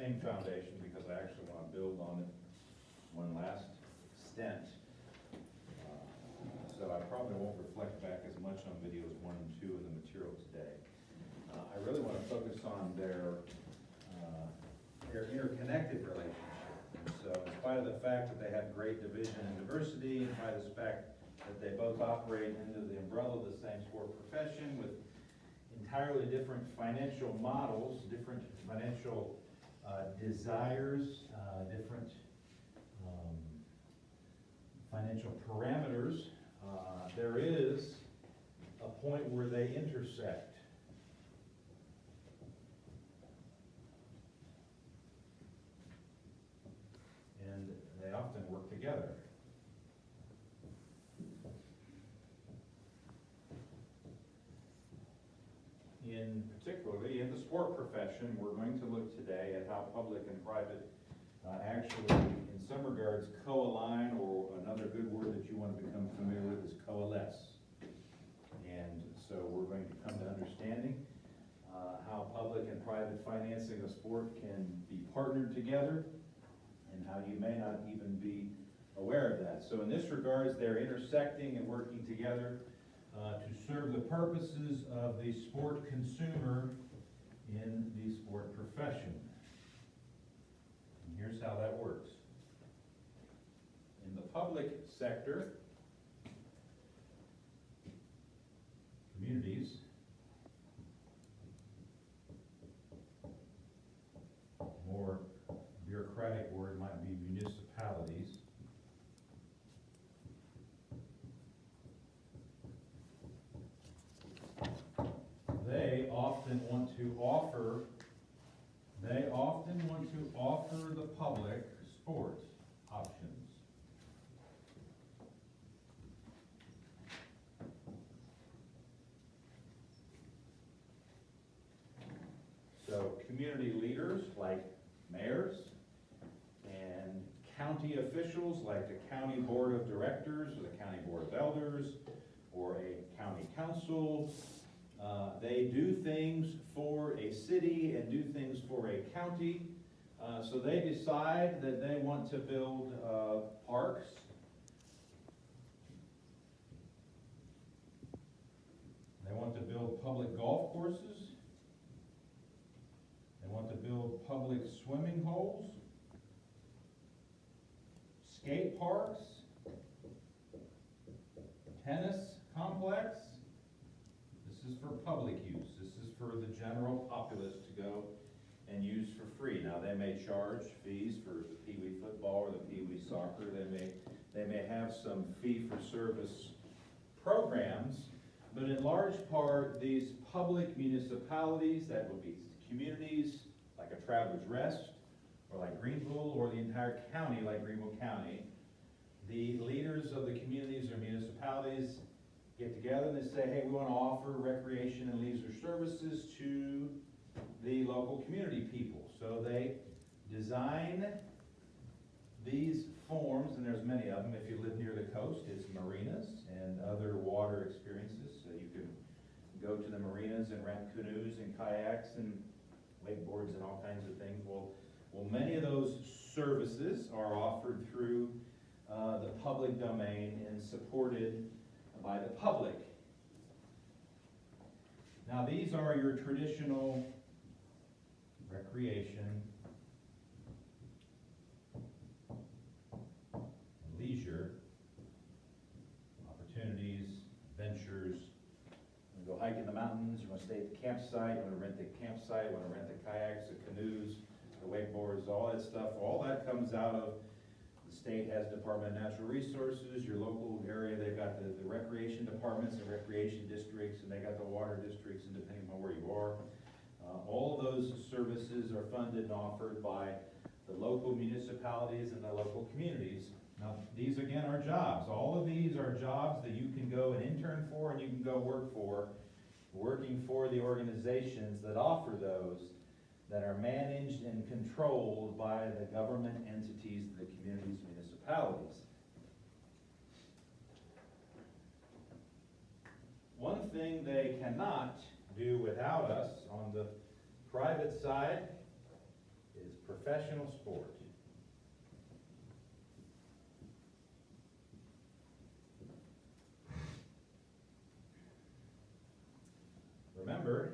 same foundation because I actually want to build on it one last extent. So I probably won't reflect back as much on videos 1 and 2 in the material today. I really want to focus on their interconnected relationship. And so in spite of the fact that they have great division and diversity, in spite of the fact that they both operate under the umbrella of the same sport profession with entirely different financial models, different financial desires, different financial parameters, there is a point where they intersect. And they often work together. Particularly in the sport profession, we're going to look today at how public and private actually, in some regards, co-align, or another good word that you want to become familiar with is coalesce. And so we're going to come to understanding how public and private financing of sport can be partnered together, and how you may not even be aware of that. So in this regards, they're intersecting and working together to serve the purposes of the sport consumer in the sport profession. And here's how that works. In the public sector, communities more bureaucratic word might be municipalities. They often want to offer the public sport options. So community leaders like mayors and county officials like the county board of directors or the county board of elders or a county council, they do things for a city and do things for a county. So they decide that they want to build parks. They want to build public golf courses. They want to build public swimming holes, skate parks, tennis complex. This is for public use. This is for the general populace to go and use for free. Now, they may charge fees for the Pee Wee football or the Pee Wee soccer. They may have some fee-for-service programs, but in large part, these public municipalities, that would be communities like a Travelers Rest, or like Greenville, or the entire county like Greenville County, the leaders of the communities or municipalities get together and they say, hey, we want to offer recreation and leisure services to the local community people. So they design these forms, and there's many of them. If you live near the coast, it's marinas and other water experiences. So you can go to the marinas and rent canoes and kayaks and wakeboards and all kinds of things. Well, many of those services are offered through the public domain and supported by the public. Now, these are your traditional recreation, leisure opportunities, ventures. You go hike in the mountains, you want to stay at the campsite, you want to rent the campsite, you want to rent the kayaks, the canoes, the wakeboards, all that stuff. All that comes out of the state. Has Department of Natural Resources. Your local area, they've got the recreation departments and recreation districts, and they got the water districts, and depending on where you are. All of those services are funded and offered by the local municipalities and the local communities. Now, these again are jobs. All of these are jobs that you can go and intern for and you can go work for, working for the organizations that offer those, that are managed and controlled by the government entities of the communities, municipalities. One thing they cannot do without us on the private side is professional sport. Remember,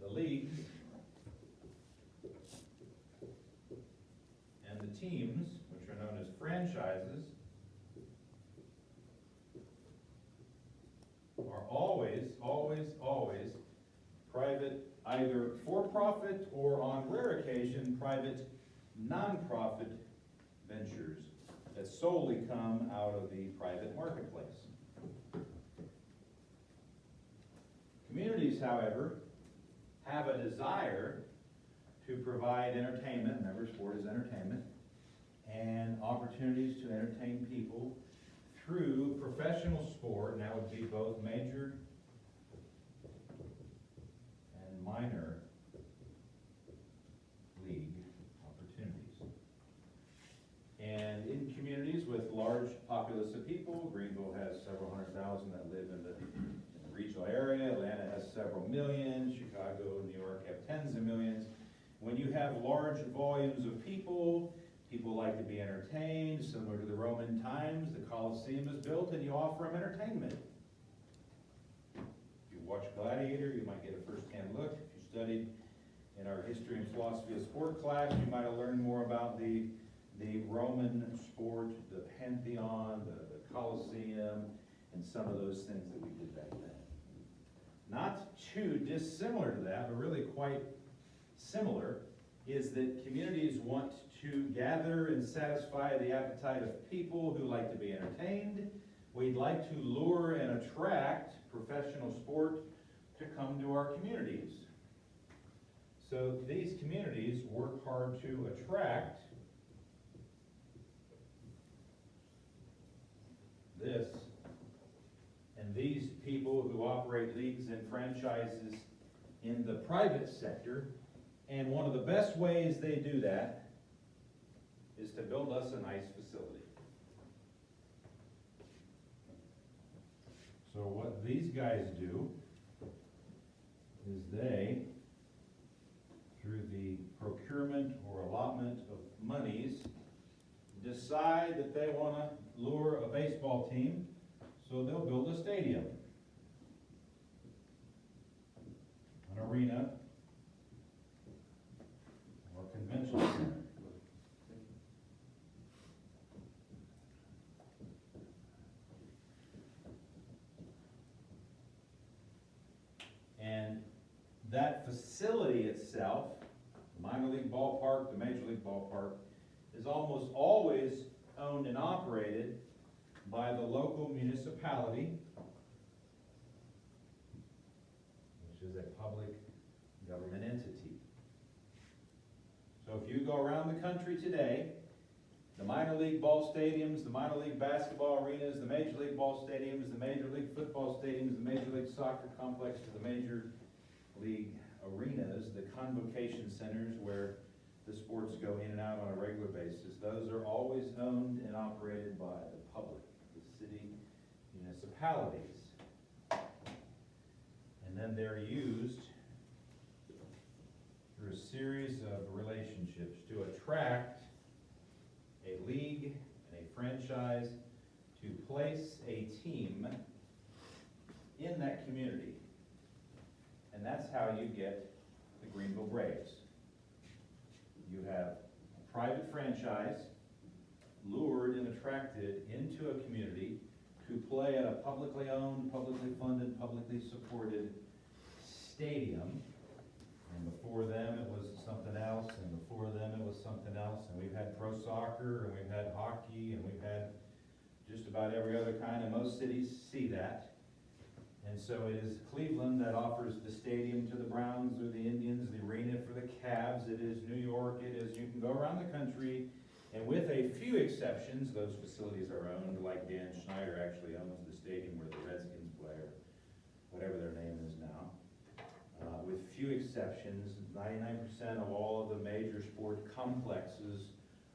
the leagues and the teams, which are known as franchises, are always private, either for-profit or on rare occasion, private nonprofit ventures that solely come out of the private marketplace. Communities, however, have a desire to provide entertainment, remember sport is entertainment, and opportunities to entertain people through professional sport, and that would be both major and minor league opportunities. And in communities with large populace of people, Greenville has several 100,000 that live in the regional area, Atlanta has several million, Chicago and New York have tens of millions. When you have large volumes of people like to be entertained, similar to the Roman times, the Colosseum is built and you offer them entertainment. If you watch Gladiator, you might get a first-hand look. If you studied in our history and philosophy of sport class, you might have learned more about the Roman sport, the Pantheon, the Colosseum, and some of those things that we did back then. Not too dissimilar to that, but really quite similar, is that communities want to gather and satisfy the appetite of people who like to be entertained. We'd like to lure and attract professional sport to come to our communities. So these communities work hard to attract this and these people who operate leagues and franchises in the private sector. And one of the best ways they do that is to build us a nice facility. So what these guys do is they, through the procurement or allotment of monies, decide that they want to lure a baseball team, so they'll build a stadium, an arena, or convention center. And that facility itself, the minor league ballpark, the major league ballpark, is almost always owned and operated by the local municipality, which is a public government entity. So if you go around the country today, the minor league ball stadiums, the minor league basketball arenas, the major league ball stadiums, the major league football stadiums, the major league soccer complex, to the major league arenas, the convocation centers where the sports go in and out on a regular basis, those are always owned and operated by the public, the city municipalities. And then they're used through a series of relationships to attract a league and a franchise to place a team in that community. And that's how you get the Greenville Braves. You have a private franchise lured and attracted into a community to play at a publicly owned, publicly funded, publicly supported stadium. And before them it was something else, and before them it was something else, and we've had pro soccer, and we've had hockey, and we've had just about every other kind, and most cities see that. And so it is Cleveland that offers the stadium to the Browns or the Indians, the arena for the Cavs. It is New York. It is, you can go around the country, and with a few exceptions, those facilities are owned, like Dan Schneider actually owns the stadium where the Redskins play, or whatever their name is now. With few exceptions, 99% of all of the major sport complexes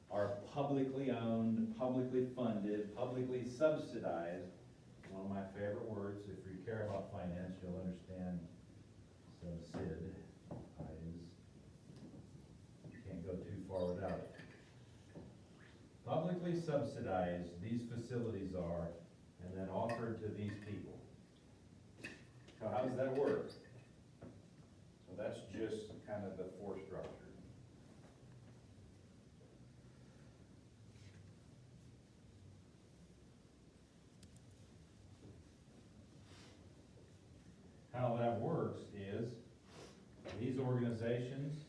are publicly owned, publicly funded, publicly subsidized. One of my favorite words. If you care about finance, you'll understand. So SID is subsidized these facilities are and then offered to these people. So how does that work? So that's just kind of the force structure. How that works is these organizations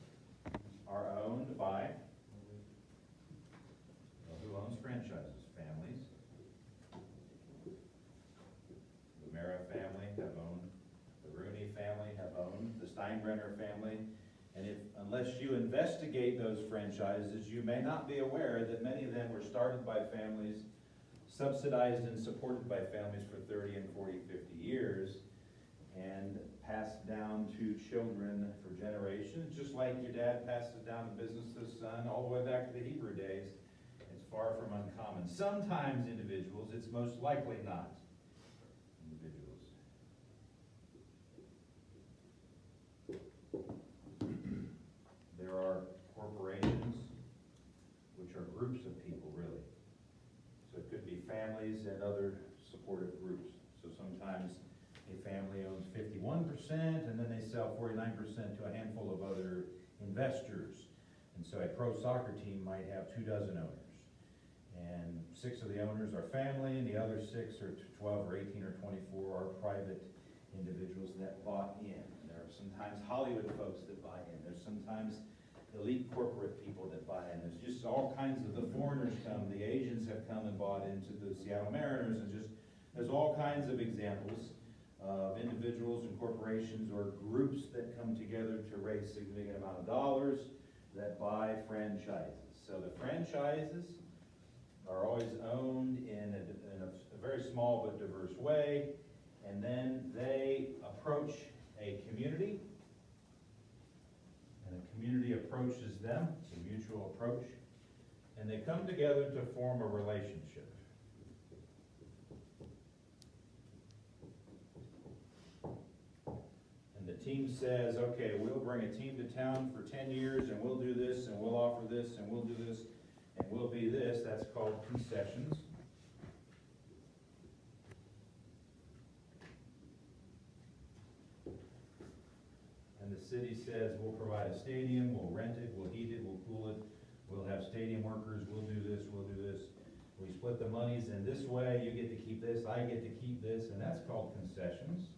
are owned by, well, who owns franchises? Families. The Mara family have owned, the Rooney family have owned, the Steinbrenner family. And unless you investigate those franchises, you may not be aware that many of them were started by families, subsidized and supported by families for 30 and 40, 50 years, and passed down to children for generations, just like your dad passes down the business to his son all the way back to the Hebrew days. It's far from uncommon. Sometimes individuals, it's most likely not individuals. There are corporations, which are groups of people, really. So it could be families and other supportive groups. So sometimes a family owns 51%, and then they sell 49% to a handful of other investors. And so a pro soccer team might have 24 owners. And 6 of the owners are family, and the other 6 or 12 or 18 or 24 are private individuals that bought in. There are sometimes Hollywood folks that buy in. There's sometimes elite corporate people that buy in. There's just all kinds of, the foreigners come, the Asians have come and bought into the Seattle Mariners, and just, there's all kinds of examples of individuals and corporations or groups that come together to raise a significant amount of dollars that buy franchises. So the franchises are always owned in a very small but diverse way, and then they approach a community, and the community approaches them. It's a mutual approach, and they come together to form a relationship. The team says, okay, we'll bring a team to town for 10 years, and we'll do this, and we'll offer this, and we'll do this, and we'll be this. That's called concessions. And the city says, we'll provide a stadium, we'll rent it, we'll heat it, we'll cool it, we'll have stadium workers, we'll do this, we'll do this. We split the monies in this way, you get to keep this, I get to keep this, and that's called concessions.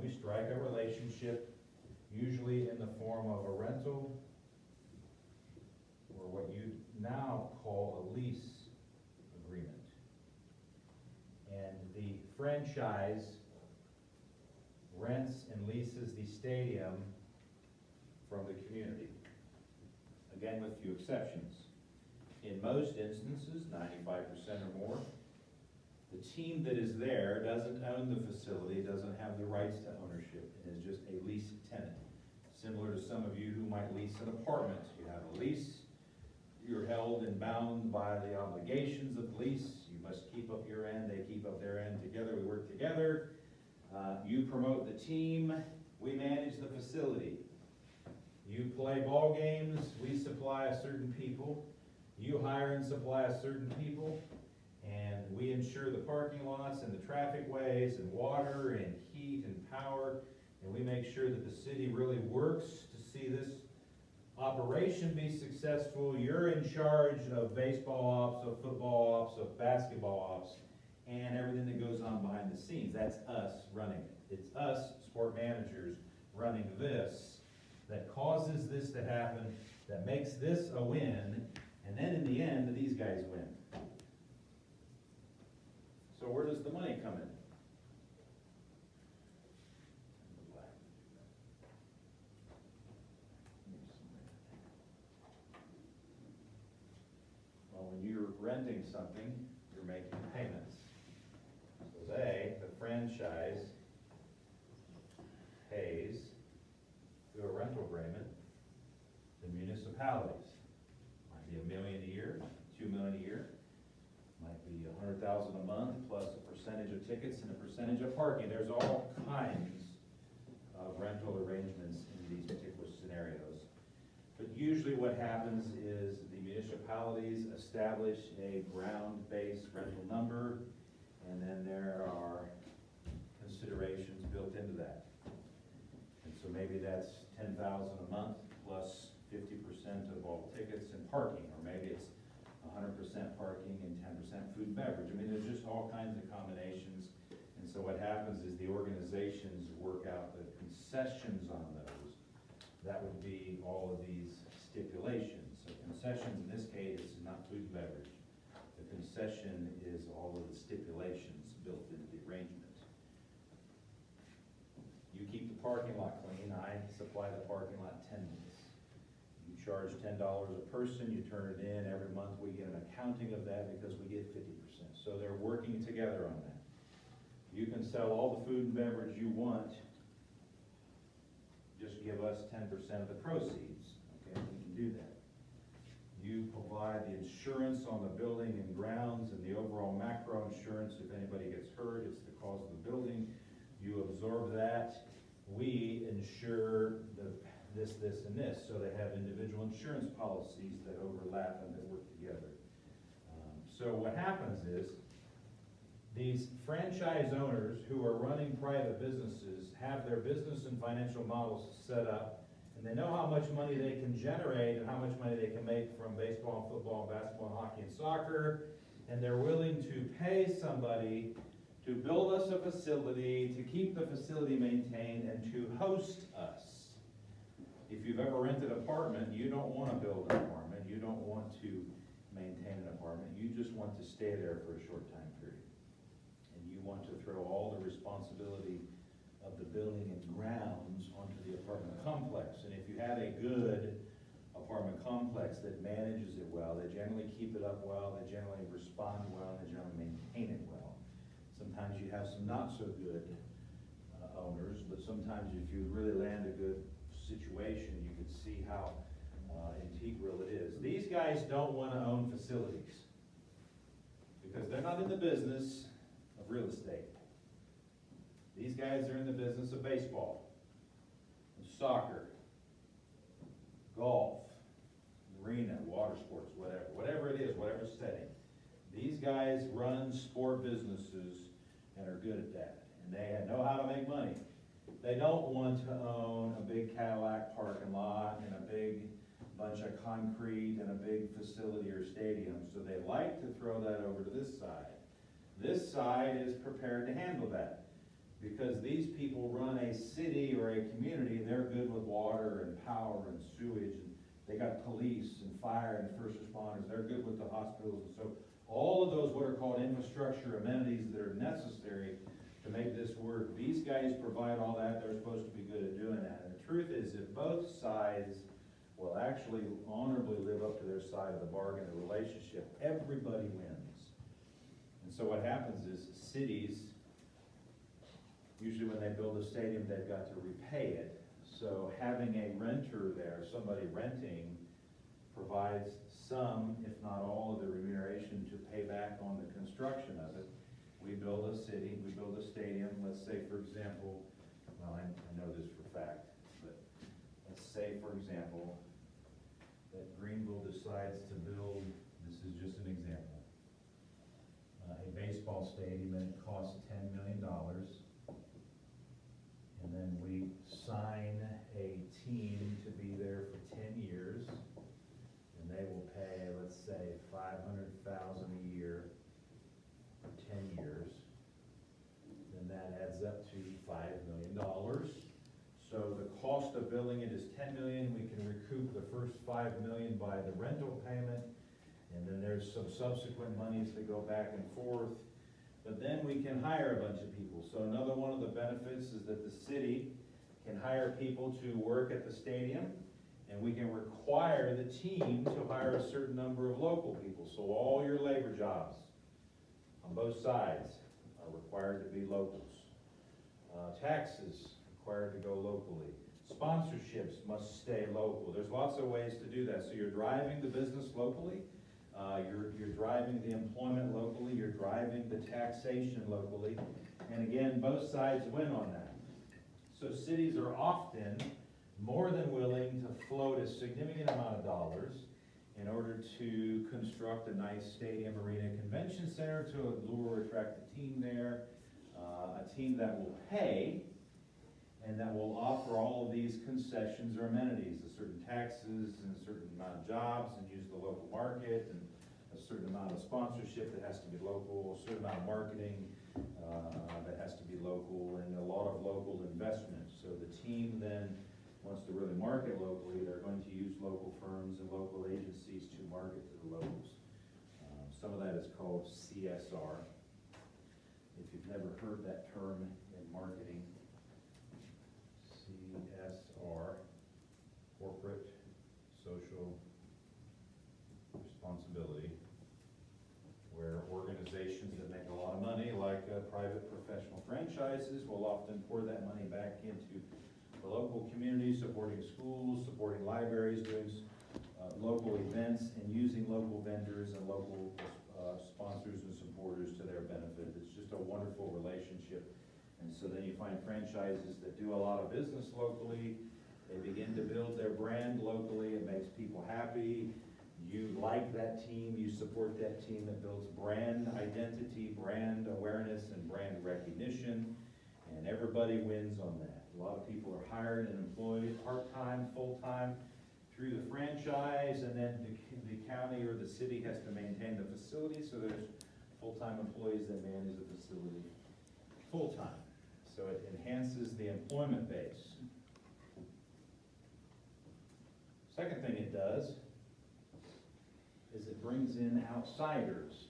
We strike a relationship, usually in the form of a rental, or what you now call a lease agreement. And the franchise rents and leases the stadium from the community. Again, with few exceptions. In most instances, 95% or more, the team that is there doesn't own the facility, doesn't have the rights to ownership, and is just a lease tenant. Similar to some of you who might lease an apartment. You have a lease, you're held and bound by the obligations of the lease. You must keep up your end, they keep up their end, together we work together. You promote the team, we manage the facility. You play ball games, we supply a certain people. You hire and supply a certain people. And we ensure the parking lots and the traffic ways and water and heat and power. And we make sure that the city really works to see this operation be successful. You're in charge of baseball ops, of football ops, of basketball ops, and everything that goes on behind the scenes. That's us running it. It's us, sport managers, running this, that causes this to happen, that makes this a win, and then in the end, these guys win. So where does the money come in? Well, when you're renting something, you're making payments. So the franchise, pays through a rental agreement the municipalities. Might be $1 million a year, $2 million a year. Might be $100,000 a month plus a percentage of tickets and a percentage of parking. There's all kinds of rental arrangements in these particular scenarios. But usually usually what happens is the municipalities establish a ground-based rental number, and then there are considerations built into that. And so maybe that's $10,000 a month plus 50% of all tickets and parking, or maybe it's 100% parking and 10% food and beverage. I mean, there's just all kinds of combinations. And so what happens is the organizations work out the concessions on those. That would be all of these stipulations. So concessions in this case is not food and beverage. The concession is all of the stipulations built into the arrangement. You keep the parking lot clean, I supply the parking lot attendance. You charge $10 a person, you turn it in, every month we get an accounting of that because we get 50%. So they're working together on that. You can sell all the food and beverage you want, just give us 10% of the proceeds, okay, we can do that. You provide the insurance on the building and grounds and the overall macro insurance. If anybody gets hurt, it's the cause of the building. You absorb that. We insure this, and this. So they have individual insurance policies that overlap and that work together. So what happens is these franchise owners who are running private businesses have their business and financial models set up, and they know how much money they can generate and how much money they can make from baseball, football, basketball, hockey, and soccer, and they're willing to pay somebody to build us a facility, to keep the facility maintained, and to host us. If you've ever rented an apartment, you don't want to build an apartment, you don't want to maintain an apartment, you just want to stay there for a short time period. And you want to throw all the responsibility of the building and grounds onto the apartment complex. And if you have a good apartment complex that manages it well, they generally keep it up well, they generally respond well, they generally maintain it well. Sometimes you have some not so good owners, but sometimes if you really land a good situation, you can see how integral it is. These guys don't want to own facilities because they're not in the business of real estate. These guys are in the business of baseball, soccer, golf, arena, water sports, whatever it is, whatever setting. These guys run sport businesses and are good at that, and they know how to make money. They don't want to own a big Cadillac parking lot and a big bunch of concrete and a big facility or stadium, so they like to throw that over to this side. This side is prepared to handle that because these people run a city or a community, and they're good with water and power and sewage, and they got police and fire and first responders. They're good with the hospitals, and so all of those what are called infrastructure amenities that are necessary to make this work. These guys provide all that. They're supposed to be good at doing that. And the truth is, if both sides will actually honorably live up to their side of the bargain, the relationship, everybody wins. And so what happens is cities, usually when they build a stadium, they've got to repay it. So having a renter there, somebody renting, provides some, if not all, of the remuneration to pay back on the construction of it. We build a city, we build a stadium, let's say for example, well I know this for a fact, but let's say for example, that Greenville decides to build, this is just an example, a baseball stadium, and it costs $10 million. And then we sign a team to be there for 10 years, and they will pay, let's say, $500,000 a year for 10 years. Then that adds up to $5 million. So the cost of building it is $10 million. We can recoup the first $5 million by the rental payment, and then there's some subsequent monies that go back and forth. But then we can hire a bunch of people. So another one of the benefits is that the city can hire people to work at the stadium, and we can require the team to hire a certain number of local people. So all your labor jobs on both sides are required to be locals. Taxes required to go locally. Sponsorships must stay local. There's lots of ways to do that. So you're driving the business locally. You're driving the employment locally, you're driving the taxation locally, and again, both sides win on that. So cities are often more than willing to float a significant amount of dollars in order to construct a nice stadium, arena, convention center to lure, attract a team there, a team that will pay and that will offer all of these concessions or amenities, a certain taxes and a certain amount of jobs and use the local market and a certain amount of sponsorship that has to be local, a certain amount of marketing that has to be local, and a lot of local investment. So the team then wants to really market locally. They're going to use local firms and local agencies to market to the locals. Some of that is called CSR. If you've never heard that term in marketing, CSR, corporate social responsibility, where organizations that make a lot of money, like private professional franchises, will often pour that money back into the local community, supporting schools, supporting libraries, doing local events, and using local vendors and local sponsors and supporters to their benefit. It's just a wonderful relationship. And so then you find franchises that do a lot of business locally. They begin to build their brand locally. It makes people happy. You like that team, you support that team. That builds brand identity, brand awareness, and brand recognition, and everybody wins on that. A lot of people are hired and employed part-time, full-time through the franchise, and then the county or the city has to maintain the facility, so there's full-time employees that manage the facility full-time. So it enhances the employment base. Second thing it does is it brings in outsiders.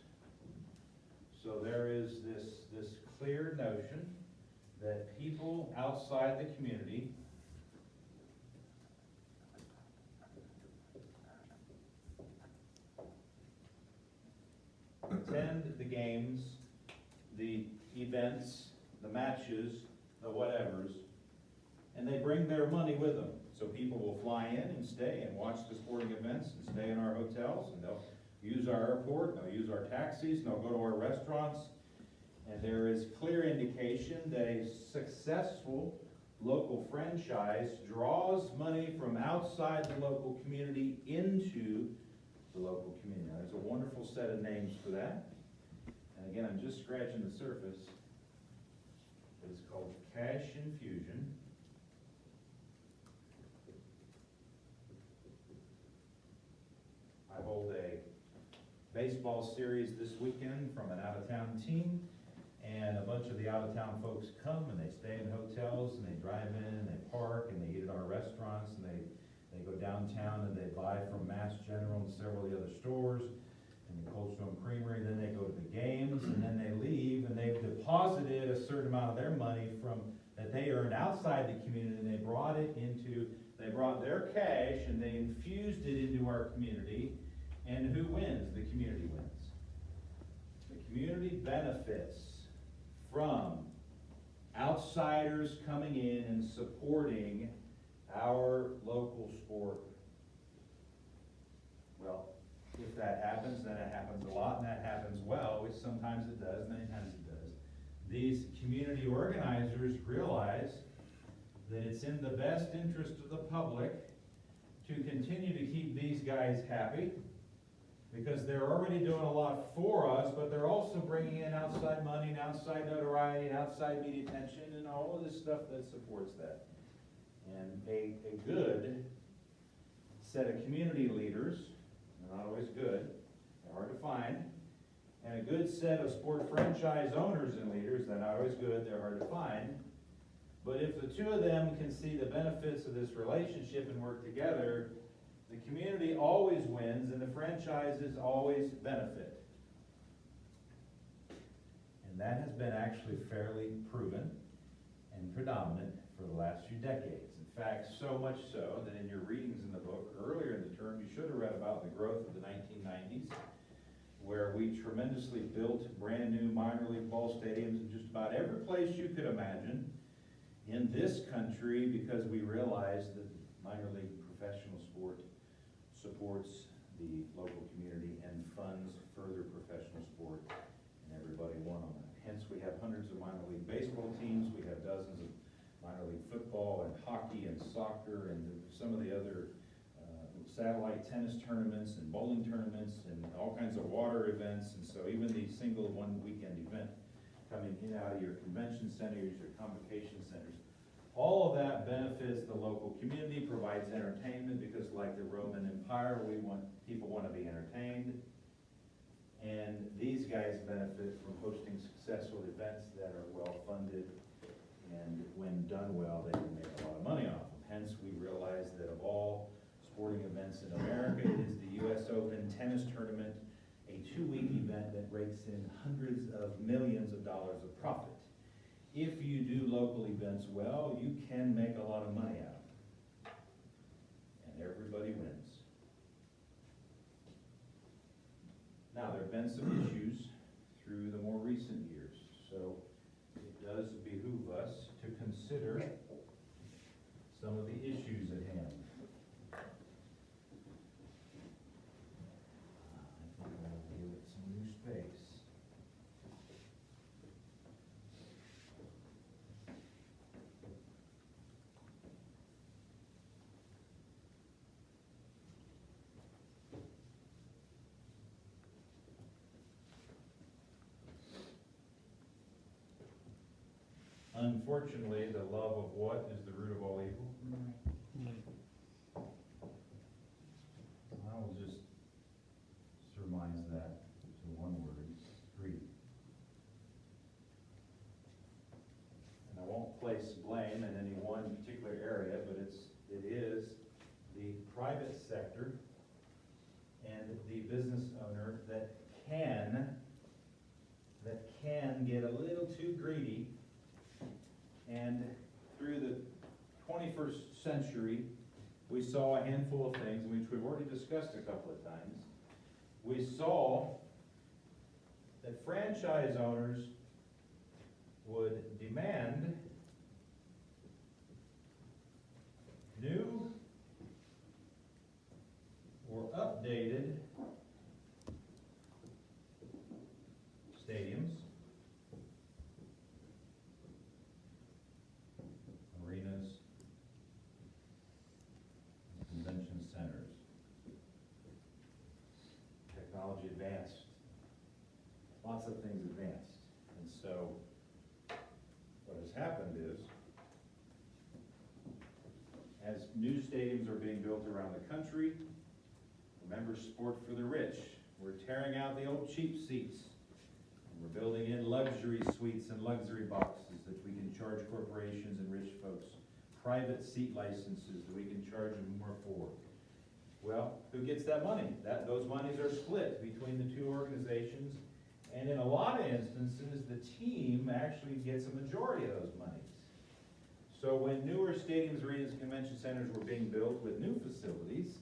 So there is this clear notion that people outside the community attend the games, the events, the matches, the whatevers, and they bring their money with them. So people will fly in and stay and watch the sporting events and stay in our hotels, and they'll use our airport, they'll use our taxis, and they'll go to our restaurants. And there is clear indication that a successful local franchise draws money from outside the local community into the local community. Now, there's a wonderful set of names for that. And again, I'm just scratching the surface. It's called cash infusion. I hold a baseball series this weekend from an out-of-town team, and a bunch of the out-of-town folks come and they stay in hotels and they drive in and they park and they eat at our restaurants and they go downtown and they buy from Mass General and several of the other stores and the Cold Stone Creamery. Then they go to the games and then they leave, and they've deposited a certain amount of their money from that they earned outside the community, and they brought their cash and they infused it into our community. And who wins? The community wins. The community benefits from outsiders coming in and supporting our local sport. Well, if that happens, then it happens a lot, and that happens well, which sometimes it does, many times it does. These community organizers realize that it's in the best interest of the public to continue to keep these guys happy, because they're already doing a lot for us, but they're also bringing in outside money and outside notoriety and outside media attention and all of this stuff that supports that. And a good set of community leaders, they're not always good, they're hard to find, and a good set of sport franchise owners and leaders, they're not always good, they're hard to find. But if the two of them can see the benefits of this relationship and work together, the community always wins and the franchises always benefit. And that has been actually fairly proven and predominant for the last few decades. In fact, so much so that in your readings in the book earlier in the term, you should have read about the growth of the 1990s, where we tremendously built brand new minor league ball stadiums in just about every place you could imagine in this country, because we realized that minor league professional sport supports the local community and funds further professional sport, and everybody won on that. Hence, we have hundreds of minor league baseball teams, we have dozens of minor league football and hockey and soccer and some of the other satellite tennis tournaments and bowling tournaments and all kinds of water events. And so even the single one weekend event coming in out of your convention centers, your convocation centers, all of that benefits the local community, provides entertainment, because like the Roman Empire, people want to be entertained. And these guys benefit from hosting successful events that are well-funded, and when done well, they can make a lot of money off them. Hence, we realize that of all sporting events in America, it is the US Open tennis tournament, a 2-week event that rakes in hundreds of millions of dollars of profit. If you do local events well, you can make a lot of money out of them. And everybody wins. Now, there have been some issues through the more recent years, so it does behoove us to consider some of the issues at hand. I think I'll give it some new space. Unfortunately, the love of what is the root of all evil? I will just surmise that to one word: greed. And I won't place blame in any one particular area, but it is the private sector and the business owner that can get a little too greedy. And through the 21st century, we saw a handful of things, which we've already discussed a couple of times. We saw that franchise owners would demand new or updated stadiums, arenas, convention centers. Technology advanced. Lots of things advanced. And so what has happened is, as new stadiums are being built around the country, remember, sport for the rich. We're tearing out the old cheap seats. And we're building in luxury suites and luxury boxes that we can charge corporations and rich folks. Private seat licenses that we can charge them more for. Well, who gets that money? Those monies are split between the two organizations, and in a lot of instances, the team actually gets a majority of those monies. So when newer stadiums, arenas, convention centers were being built with new facilities,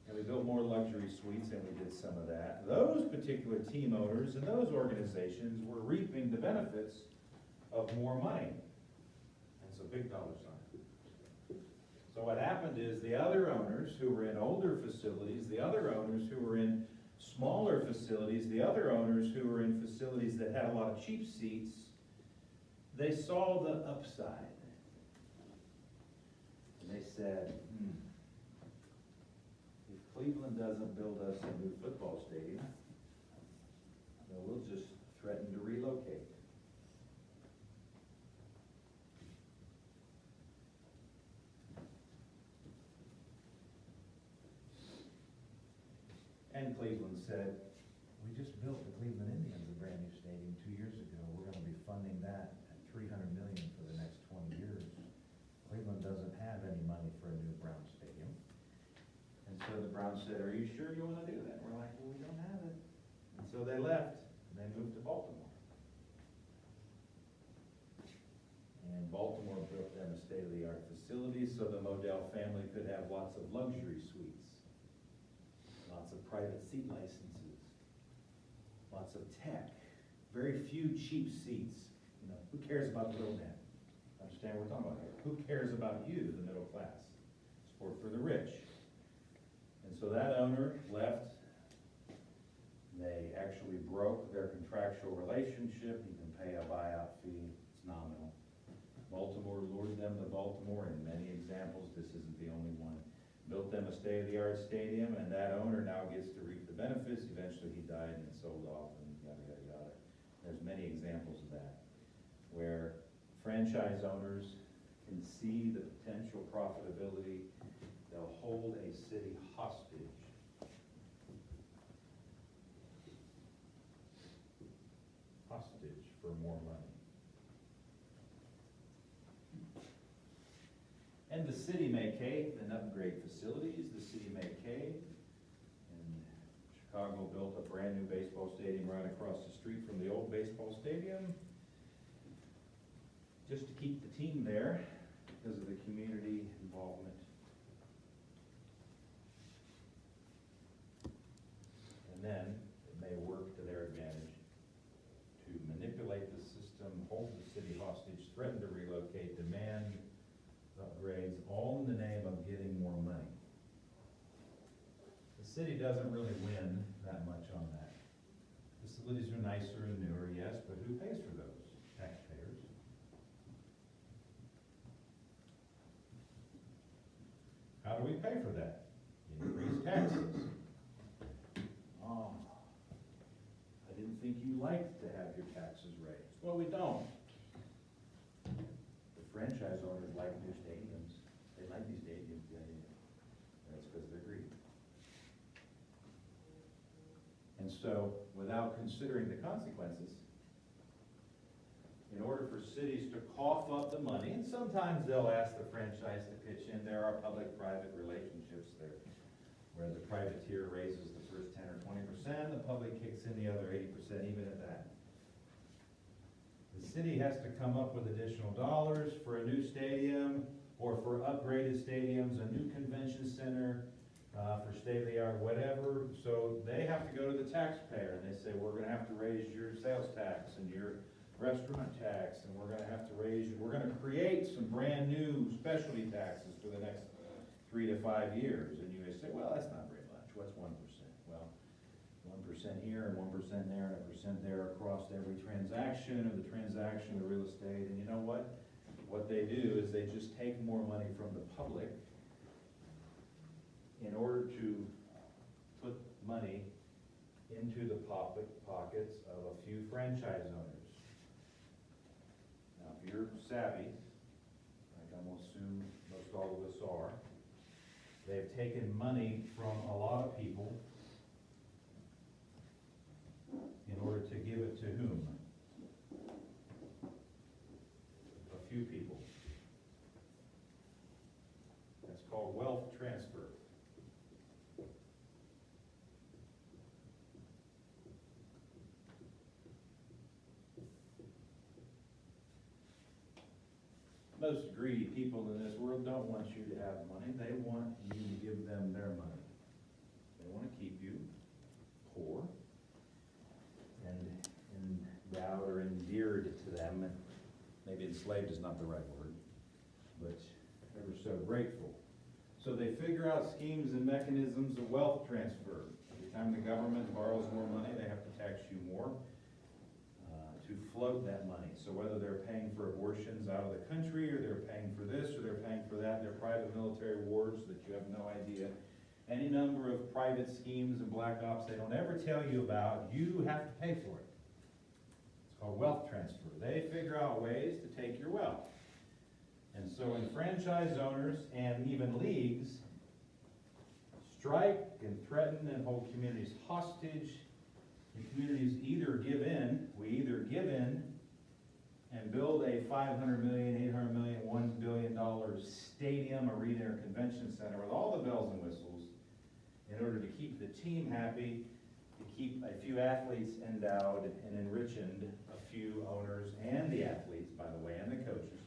and we built more luxury suites, and we did some of that, those particular team owners and those organizations were reaping the benefits of more money. And so big dollar sign. So what happened is the other owners who were in older facilities, the other owners who were in smaller facilities, the other owners who were in facilities that had a lot of cheap seats, they saw the upside. And they said, if Cleveland doesn't build us a new football stadium, then we'll just threaten to relocate. And Cleveland said, we just built the Cleveland Indians a brand new stadium 2 years ago. We're going to be funding that at $300 million for the next 20 years. Cleveland doesn't have any money for a new Brown stadium. And so the Browns said, are you sure you want to do that? We're like, well, we don't have it. And so they left, and they moved to Baltimore. And Baltimore built them a state-of-the-art facility so the Modell family could have lots of luxury suites. Lots of private seat licenses, lots of tech, very few cheap seats. You know, who cares about the little man? Understand what we're talking about here? Who cares about you, the middle class? Sport for the rich. And so that owner left. They actually broke their contractual relationship. You can pay a buyout fee, it's nominal. Baltimore lured them to Baltimore in many examples, this isn't the only one. Built them a state-of-the-art stadium, and that owner now gets to reap the benefits. Eventually he died and sold off and yada, yada, yada. There's many examples of that, where franchise owners can see the potential profitability. They'll hold a city hostage. Hostage for more money. And the city may cave and upgrade facilities, the city may cave. And Chicago built a brand new baseball stadium right across the street from the old baseball stadium, just to keep the team there because of the community involvement. And then it may work to their advantage to manipulate the system, hold the city hostage, threaten to relocate, demand upgrades, all in the name of getting more money. The city doesn't really win that much on that. Facilities are nicer and newer, yes, but who pays for those? Taxpayers. How do we pay for that? Increase taxes. Oh, I didn't think you liked to have your taxes raised. Well, we don't. The franchise owners like new stadiums. They like these stadiums, yeah. That's because they're greedy. And so, without considering the consequences, in order for cities to cough up the money, and sometimes they'll ask the franchise to pitch in, there are public-private relationships there, where the privateer raises the first 10 or 20%, the public kicks in the other 80%, even at that. The city has to come up with additional dollars for a new stadium, or for upgraded stadiums, a new convention center, for state-of-the-art, whatever. So they have to go to the taxpayer, and they say, we're gonna have to raise your sales tax and your restaurant tax, and we're gonna have to we're gonna create some brand new specialty taxes for the next 3 to 5 years. And you may say, well, that's not very much, what's 1%? Well, 1% here and 1% there and 1% there across every transaction of the transaction of real estate. And you know what? What they do is they just take more money from the public in order to put money into the pockets of a few franchise owners. Now, if you're savvy, like I'm gonna assume most all of us are, they've taken money from a lot of people in order to give it to whom? A few people. That's called wealth transfer. Most greedy people in this world don't want you to have money. They want you to give them their money. They want to keep you poor and endowed or endeared to them. Maybe enslaved is not the right word, but ever so grateful. So they figure out schemes and mechanisms of wealth transfer. Every time the government borrows more money, they have to tax you more to float that money. So whether they're paying for abortions out of the country, or they're paying for this, or they're paying for that, they're private military wars that you have no idea. Any number of private schemes and black ops they don't ever tell you about, you have to pay for it. It's called wealth transfer. They figure out ways to take your wealth. And so when franchise owners and even leagues strike and threaten and hold communities hostage, the communities either give in, we either give in and build a $500 million, $800 million, $1 billion stadium, arena, or convention center with all the bells and whistles in order to keep the team happy, to keep a few athletes endowed and enriched, a few owners and the athletes, by the way, and the coaches.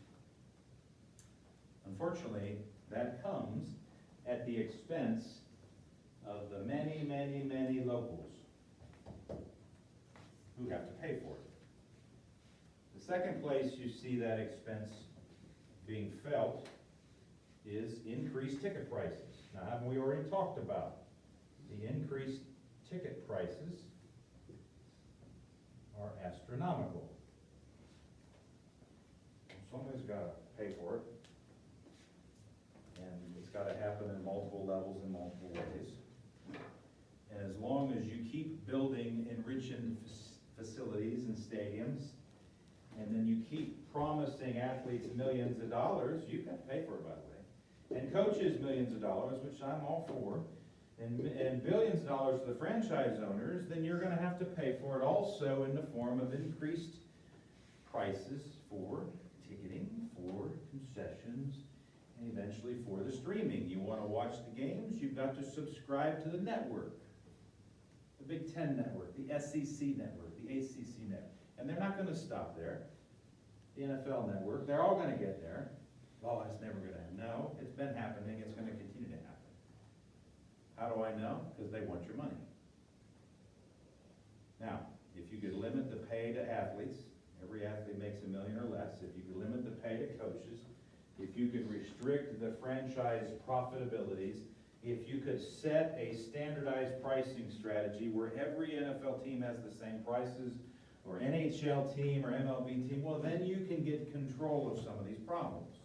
Unfortunately, that comes at the expense of the many, many, many locals who have to pay for it. The second place you see that expense being felt is increased ticket prices. Now, haven't we already talked about the increased ticket prices are astronomical. It's somebody's gotta pay for it. And it's gotta happen in multiple levels in multiple ways. And as long as you keep building enriching facilities and stadiums, and then you keep promising athletes millions of dollars, you can pay for it, by the way. And coaches millions of dollars, which I'm all for, and billions of dollars to the franchise owners, then you're gonna have to pay for it also in the form of increased prices for ticketing, for concessions, and eventually for the streaming. You wanna watch the games, you've got to subscribe to the network. The Big Ten network, the SEC network, the ACC network. And they're not gonna stop there. The NFL network, they're all gonna get there. Oh, it's never gonna end. No, it's been happening, it's gonna continue to happen. How do I know? Because they want your money. Now, if you could limit the pay to athletes, every athlete makes $1 million or less, if you could limit the pay to coaches, if you could restrict the franchise profitabilities, if you could set a standardized pricing strategy where every NFL team has the same prices, or NHL team or MLB team, well, then you can get control of some of these problems.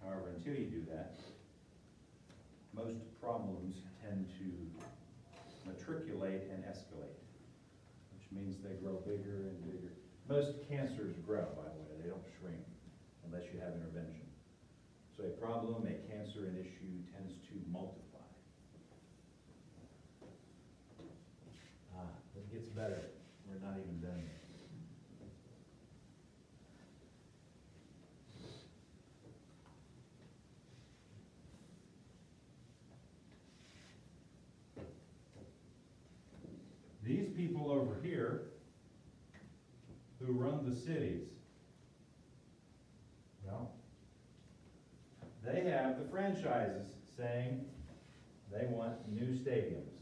However, until you do that, most problems tend to matriculate and escalate, which means they grow bigger and bigger. Most cancers grow, by the way, they don't shrink unless you have intervention. So a problem, a cancer, an issue tends to multiply. It gets better, we're not even done yet. These people over here who run the cities, well, they have the franchises saying they want new stadiums,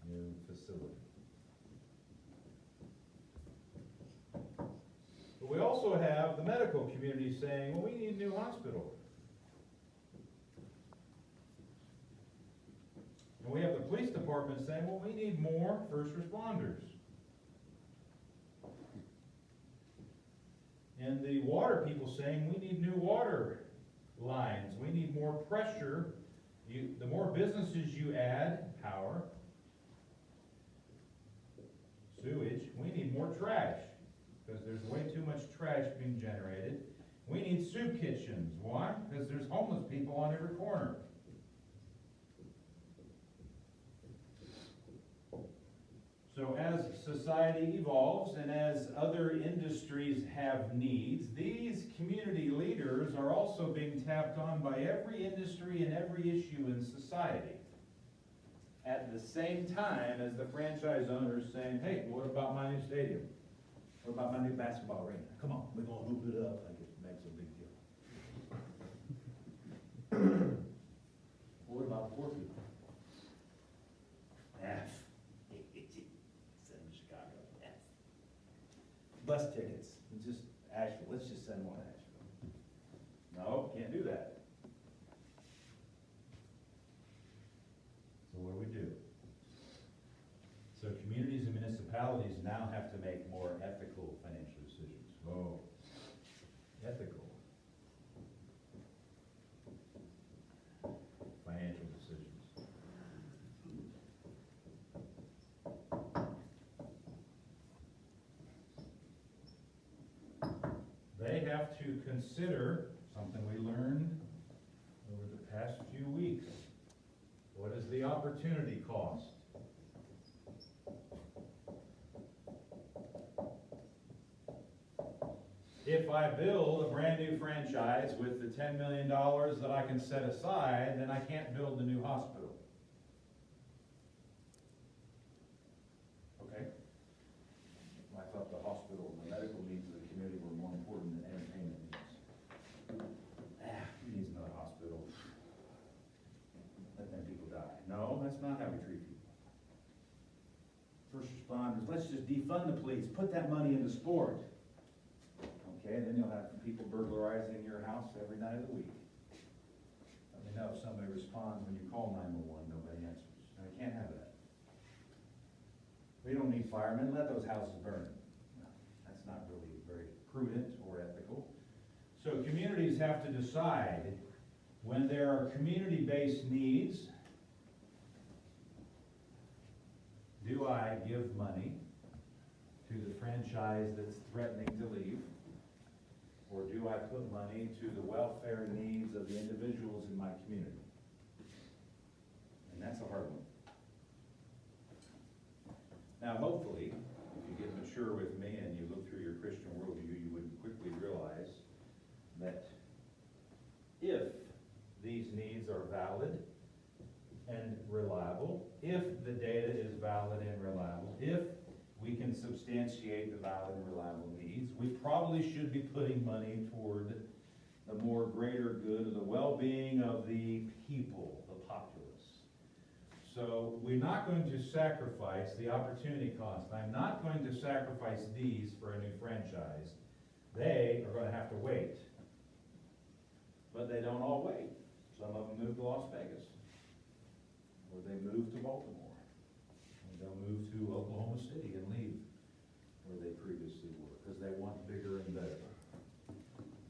new facilities. But we also have the medical community saying, well, we need a new hospital. And we have the police department saying, well, we need more first responders. And the water people saying, we need new water lines. We need more pressure. The more businesses you add, power, sewage, we need more trash, because there's way too much trash being generated. We need soup kitchens. Why? Because there's homeless people on every corner. So as society evolves and as other industries have needs, these community leaders are also being tapped on by every industry and every issue in society. At the same time as the franchise owners saying, hey, what about my new stadium? What about my new basketball arena? Come on, we're gonna hoop it up like it makes a big deal. What about poor people? Bus tickets, just Asheville, let's just send one to Asheville. No, can't do that. So what do? So communities and municipalities now have to make more ethical financial decisions. Oh, ethical financial decisions. They have to consider something we learned over the past few weeks. What is the opportunity cost? If I build a brand new franchise with the $10 million that I can set aside, then I can't build the new hospital. Okay? I thought the hospital and the medical needs of the community were more important than entertainment needs. He needs another hospital. Let them people die. No, that's not how we treat people. First responders, let's just defund the police, put that money into sport. Okay, and then you'll have people burglarizing your house every night of the week. Let me know if somebody responds when you call 911, nobody answers. Now, we can't have that. We don't need firemen, let those houses burn. No, that's not really prudent or ethical. So communities have to decide when there are community-based needs, do I give money to the franchise that's threatening to leave? Or do I put money to the welfare needs of the individuals in my community? And that's a hard one. Now, hopefully, if you get mature with me and you look through your Christian worldview, you would quickly realize that if these needs are valid and reliable, if the data is valid and reliable, if we can substantiate the valid and reliable needs, we probably should be putting money toward the more greater good of the well-being of the people, the populace. So we're not going to sacrifice the opportunity cost. I'm not going to sacrifice these for a new franchise. They are going to have to wait. But they don't all wait. Some of them move to Las Vegas, or they move to Baltimore, and they'll move to Oklahoma City and leave where they previously were, because they want bigger and better.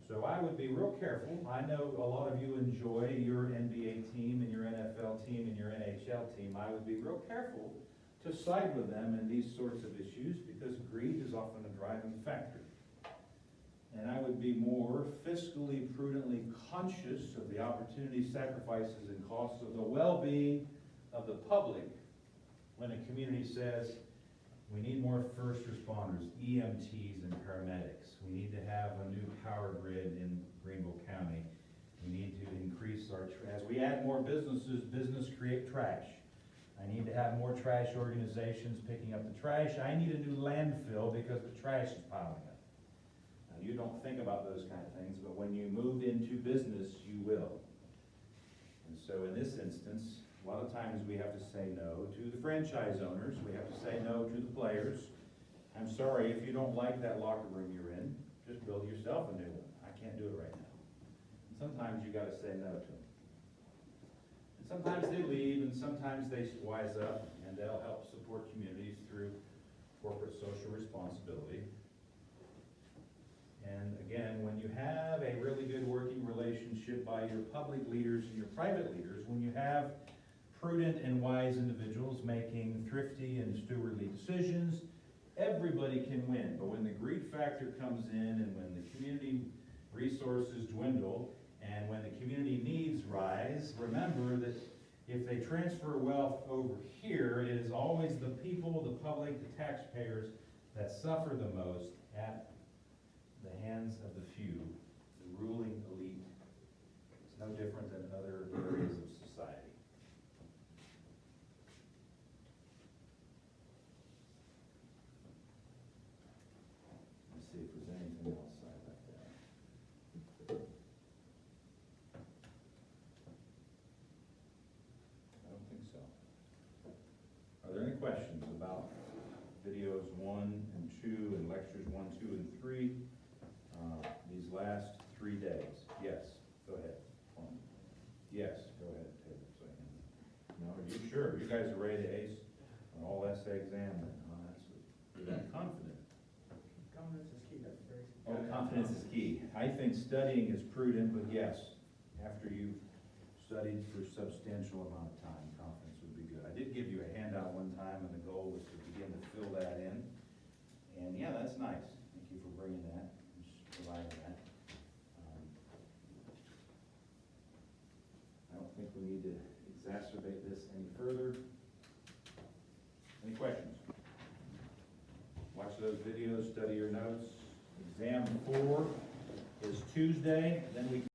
So I would be real careful. I know a lot of you enjoy your NBA team and your NFL team and your NHL team. I would be real careful to side with them in these sorts of issues, because greed is often a driving factor. And I would be more fiscally, prudently conscious of the opportunity, sacrifices, and costs of the well-being of the public when a community says, we need more first responders, EMTs and paramedics. We need to have a new power grid in Greenville County. We need to increase our, as we add more businesses, business create trash. I need to have more trash organizations picking up the trash. I need a new landfill because the trash is piling up. You don't think about those kind of things, but when you move into business, you will. And so in this instance, a lot of times we have to say no to the franchise owners. We have to say no to the players. I'm sorry, if you don't like that locker room you're in, just build yourself a new one. I can't do it right now. And sometimes you gotta say no to them. And sometimes they leave, and sometimes they wise up, and they'll help support communities through corporate social responsibility. And again, when you have a really good working relationship by your public leaders and your private leaders, when you have prudent and wise individuals making thrifty and stewardly decisions, everybody can win. But when the greed factor comes in, and when the community resources dwindle, and when the community needs rise, remember that if they transfer wealth over here, it is always the people, the public, the taxpayers that suffer the most at the hands of the few, the ruling elite. It's no different than other areas of society. Let's see if there's anything else I left out. I don't think so. Are there any questions about videos 1 and 2 and lectures 1, 2, and 3? These last 3 days. Yes, go ahead. Yes, go ahead, Taylor. So I can, no, are you sure? You guys are ready to ace an all essay exam then? Oh, that's what, you're that confident. Confidence is key, that's very. Oh, confidence is key. I think studying is prudent, but yes, after you've studied for a substantial amount of time, confidence would be good. I did give you a handout one time, and the goal was to begin to fill that in. And yeah, that's nice. Thank you for bringing that. Providing that. I don't think we need to exacerbate this any further. Any questions? Watch those videos, study your notes. Exam 4 is Tuesday, then we